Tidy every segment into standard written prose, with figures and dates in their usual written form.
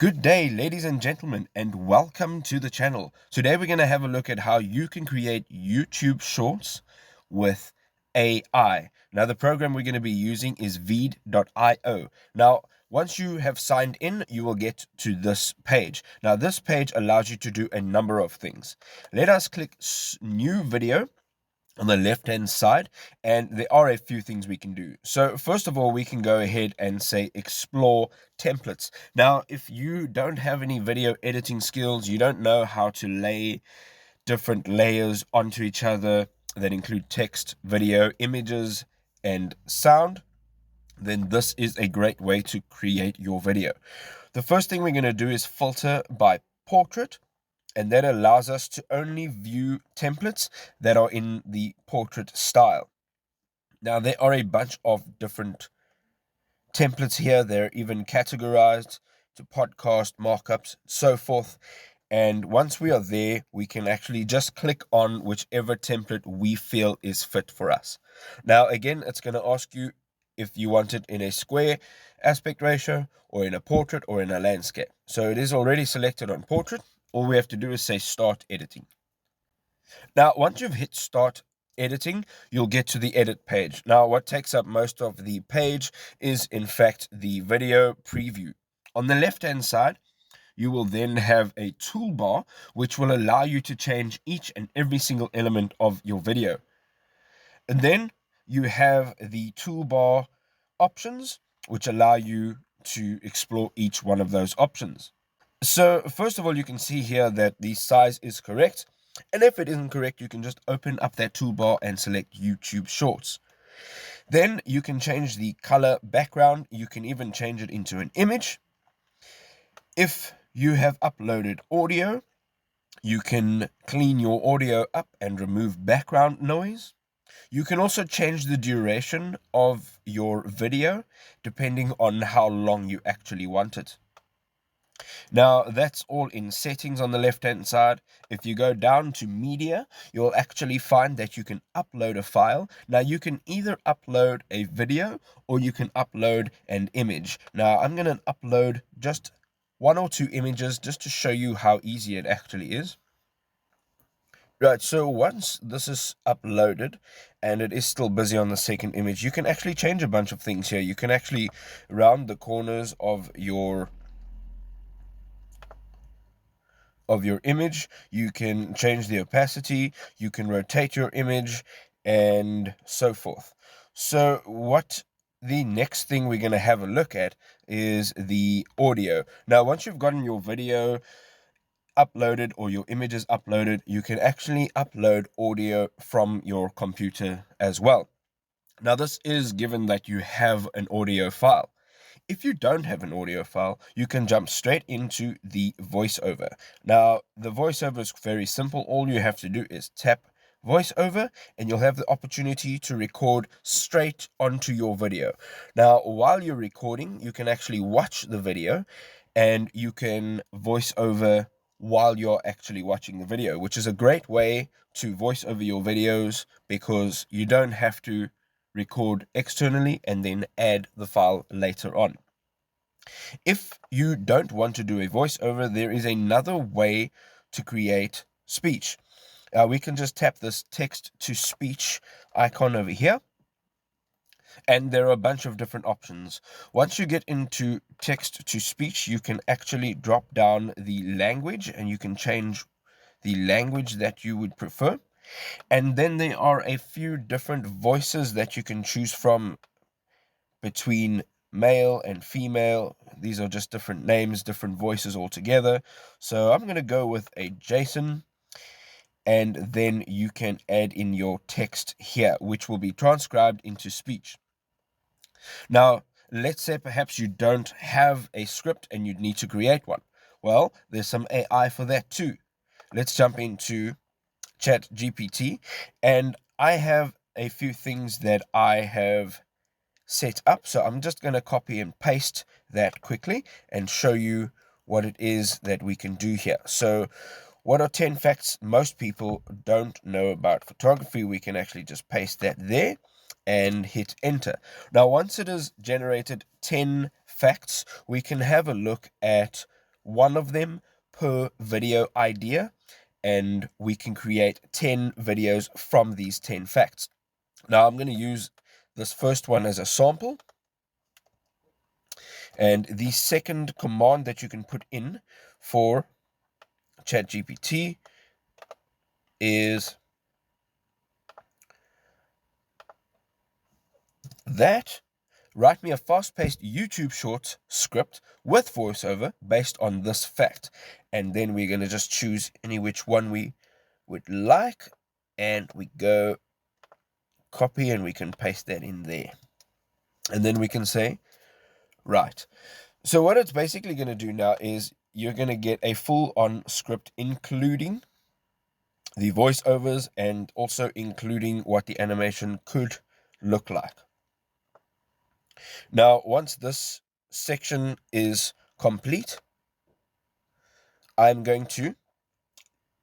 Good day, ladies and gentlemen, and welcome to the channel. Today we're going to have a look at how you can create YouTube Shorts with AI. Now, the program we're going to be using is Veed.io. Now, once you have signed in, you will get to this page. Now, this page allows you to do a number of things. Let us click New Video on the left hand side, and there are a few things we can do. So first of all, we can go ahead and say explore templates. Now, if you don't have any video editing skills, you don't know how to lay different layers onto each other that include text, video, images, and sound, then this is a great way to create your video. The first thing we're going to do is filter by portrait, and that allows us to only view templates that are in the portrait style. Now, there are a bunch of different templates here. They're even categorized to podcast, markups, so forth. And once we are there, we can actually just click on whichever template we feel is fit for us. Now, again, it's going to ask you if you want it in a square aspect ratio or in a portrait or in a landscape. So it is already selected on portrait. All we have to do is say start editing. Now, once you've hit start editing, you'll get to the edit page. Now, what takes up most of the page is, in fact, the video preview. On the left-hand side, you will then have a toolbar which will allow you to change each and every single element of your video. And then you have the toolbar options, which allow you to explore each one of those options. So first of all, you can see here that the size is correct. And if it isn't correct, you can just open up that toolbar and select YouTube Shorts. Then you can change the color background. You can even change it into an image. If you have uploaded audio, you can clean your audio up and remove background noise. You can also change the duration of your video depending on how long you actually want it. Now, that's all in settings on the left-hand side. If you go down to media, you'll actually find that you can upload a file. Now, you can either upload a video or you can upload an image. Now, I'm going to upload just one or two images just to show you how easy it actually is. Right, so once this is uploaded and it is still busy on the second image, you can actually change a bunch of things here. You can actually round the corners of your image, you can change the opacity, you can rotate your image, and so forth. So what the next thing we're going to have a look at is the audio. Now, once you've gotten your video uploaded or your images uploaded, you can actually upload audio from your computer as well. Now, this is given that you have an audio file. If you don't have an audio file, you can jump straight into the voiceover. Now, the voiceover is very simple. All you have to do is tap voiceover and you'll have the opportunity to record straight onto your video. Now, while you're recording, you can actually watch the video and you can voice over while you're actually watching the video, which is a great way to voice over your videos because you don't have to record externally and then add the file later on. If you don't want to do a voiceover, there is another way to create speech. We can just tap this text to speech icon over here, and there are a bunch of different options. Once you get into text to speech, you can actually drop down the language and you can change the language that you would prefer. And then there are a few different voices that you can choose from between male and female. These are just different names, different voices altogether. So I'm going to go with a Jason, and then you can add in your text here, which will be transcribed into speech. Now, let's say perhaps you don't have a script and you need to create one. Well, there's some AI for that too. Let's jump into ChatGPT, and I have a few things that I have set up. So I'm just going to copy and paste that quickly and show you what it is that we can do here. So what are 10 facts most people don't know about photography? We can actually just paste that there and hit enter. Now, once it has generated 10 facts, we can have a look at one of them per video idea, and we can create 10 videos from these 10 facts. Now I'm going to use this first one as a sample. And the second command that you can put in for ChatGPT is that write me a fast-paced YouTube Shorts script with voiceover based on this fact. And then we're going to just choose any which one we would like, and we go copy, and we can paste that in there. And then we can say, right. So what it's basically going to do now is you're going to get a full-on script, including the voiceovers and also including what the animation could look like. Now, once this section is complete, I'm going to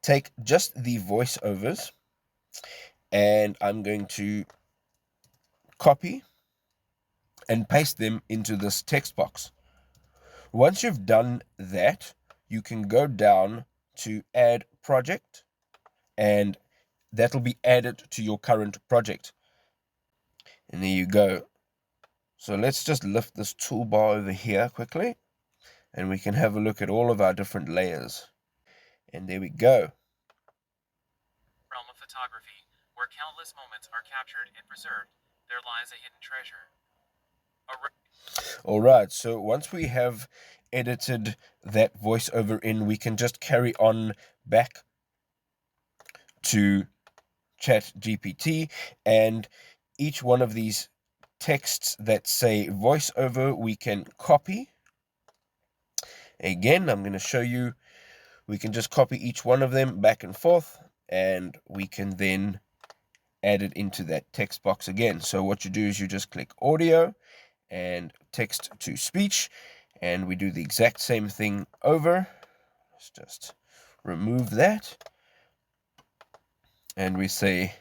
take just the voiceovers and I'm going to copy and paste them into this text box. Once you've done that, you can go down to add project, and that'll be added to your current project. And there you go. So let's just lift this toolbar over here quickly, and we can have a look at all of our different layers. And there we go. Realm of photography, where countless moments are captured and preserved, there lies a hidden treasure. All right, so once we have edited that voiceover in, we can just carry on back to ChatGPT, and each one of these texts that say voiceover, we can copy. Again, I'm going to show you, we can just copy each one of them back and forth, and we can then add it into that text box again. So what you do is you just click audio and text to speech, and we do the exact same thing over. Let's just remove that, and we say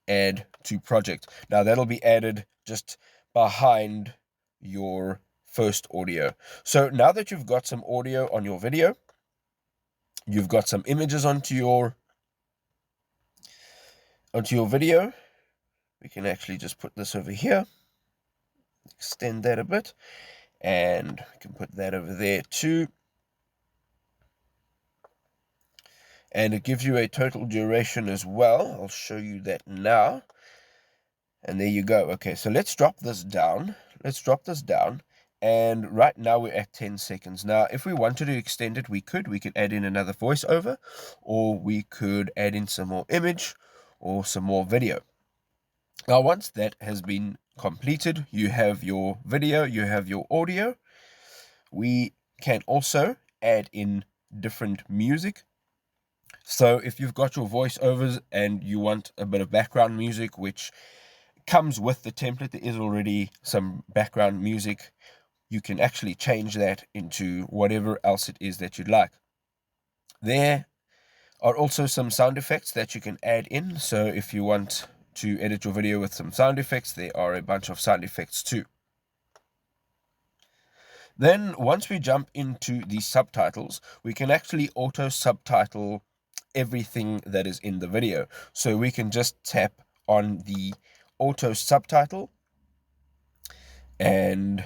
add to project. Now that'll be added just behind your first audio. So now that you've got some audio on your video, you've got some images onto your video, we can actually just put this over here, extend that a bit, and we can put that over there too. And it gives you a total duration as well. I'll show you that now. And there you go. Okay, so let's drop this down. And right now we're at 10 seconds. Now, if we wanted to extend it, we could add in another voiceover, or we could add in some more image or some more video. Now, once that has been completed, you have your video, you have your audio. We can also add in different music. So if you've got your voiceovers and you want a bit of background music, which comes with the template, there is already some background music, you can actually change that into whatever else it is that you'd like. There are also some sound effects that you can add in. So if you want to edit your video with some sound effects, there are a bunch of sound effects too. Then once we jump into the subtitles, we can actually auto subtitle everything that is in the video. So we can just tap on the auto subtitle, and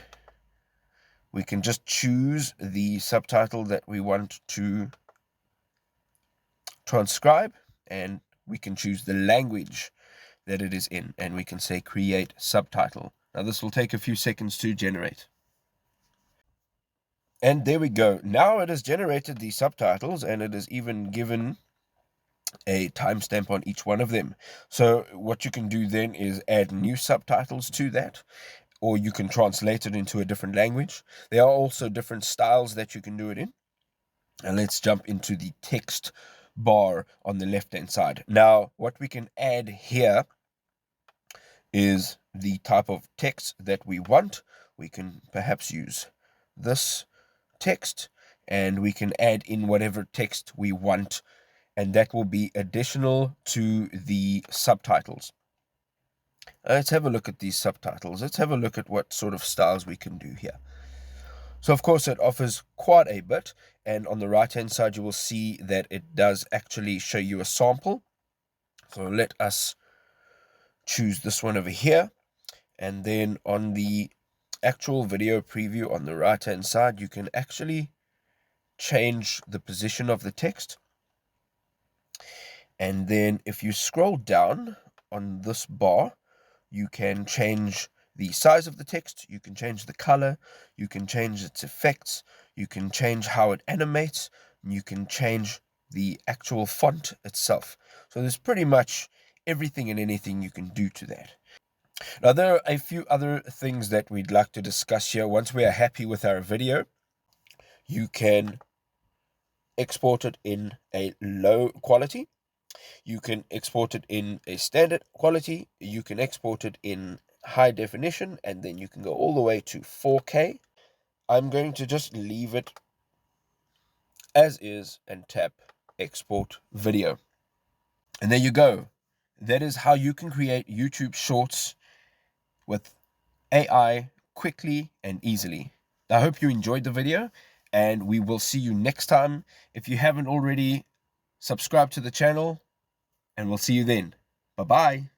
we can just choose the subtitle that we want to transcribe, and we can choose the language that it is in, and we can say create subtitle. Now this will take a few seconds to generate. And there we go. Now it has generated the subtitles, and it has even given a timestamp on each one of them. So what you can do then is add new subtitles to that, or you can translate it into a different language. There are also different styles that you can do it in. And let's jump into the text bar on the left hand side. Now what we can add here is the type of text that we want. We can perhaps use this text, and we can add in whatever text we want, and that will be additional to the subtitles. Let's have a look at these subtitles. Let's have a look at what sort of styles we can do here. So of course it offers quite a bit, and on the right hand side you will see that it does actually show you a sample. So let us choose this one over here, and then on the actual video preview on the right hand side you can actually change the position of the text. And then if you scroll down on this bar, you can change the size of the text, you can change the color, you can change its effects, you can change how it animates, and you can change the actual font itself. So there's pretty much everything and anything you can do to that. Now there are a few other things that we'd like to discuss here. Once we are happy with our video, you can export it in a low quality. You can export it in a standard quality, you can export it in high definition, and then you can go all the way to 4K. I'm going to just leave it as is and tap export video. And there you go. That is how you can create YouTube Shorts with AI quickly and easily. I hope you enjoyed the video, and we will see you next time. If you haven't already, subscribe to the channel, and we'll see you then. Bye-bye.